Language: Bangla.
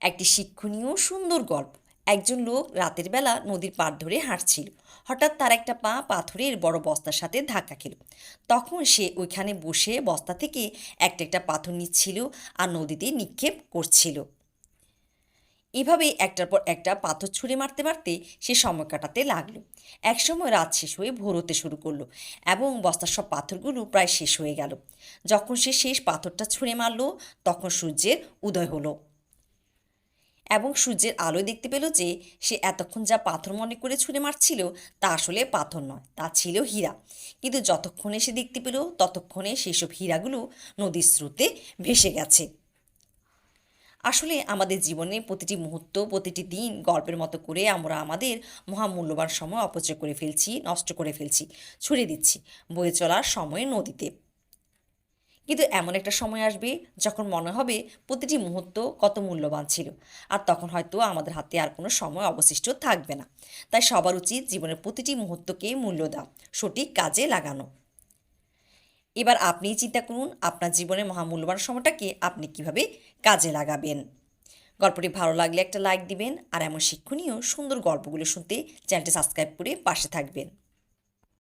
একটি শিক্ষণীয় সুন্দর গল্প। একজন লোক রাতের বেলা নদীর পাড় ধরে হাঁটছিল। হঠাৎ তার একটা পা পাথরের বড় বস্তার সাথে ধাক্কা খেল। তখন সে ওইখানে বসে বস্তা থেকে একটা একটা পাথর নিচ্ছিল আর নদীতে নিক্ষেপ করছিল। এভাবে একটার পর একটা পাথর ছুঁড়ে মারতে মারতে সে সময় কাটাতে লাগলো। একসময় রাত শেষ হয়ে ভোর হতে শুরু করলো এবং বস্তার সব পাথরগুলো প্রায় শেষ হয়ে গেল। যখন সে শেষ পাথরটা ছুঁড়ে মারলো তখন সূর্যের উদয় হলো এবং সূর্যের আলোয় দেখতে পেল যে সে এতক্ষণ যা পাথর মনে করে ছুঁড়ে মারছিল তা আসলে পাথর নয়, তা ছিল হীরা। কিন্তু যতক্ষণে সে দেখতে পেল ততক্ষণে সেসব হীরাগুলো নদীর স্রোতে ভেসে গেছে। আসলে আমাদের জীবনে প্রতিটি মুহূর্ত, প্রতিটি দিন গল্পের মতো করে আমরা আমাদের মহামূল্যবান সময় অপচয় করে ফেলছি, নষ্ট করে ফেলছি, ছুড়ে দিচ্ছি বয়ে চলার সময়ে নদীতে। কিন্তু এমন একটা সময় আসবে যখন মনে হবে প্রতিটি মুহূর্ত কত মূল্যবান ছিল, আর তখন হয়তো আমাদের হাতে আর কোনো সময় অবশিষ্ট থাকবে না। তাই সবার উচিত জীবনের প্রতিটি মুহূর্তকে মূল্য দাও, সঠিক কাজে লাগানো। এবার আপনিই চিন্তা করুন আপনার জীবনের মহামূল্যবান সময়টাকে আপনি কিভাবে কাজে লাগাবেন। গল্পটি ভালো লাগলে একটা লাইক দিবেন আর এমন শিক্ষণীয় সুন্দর গল্পগুলো শুনতে চ্যানেলটি সাবস্ক্রাইব করে পাশে থাকবেন।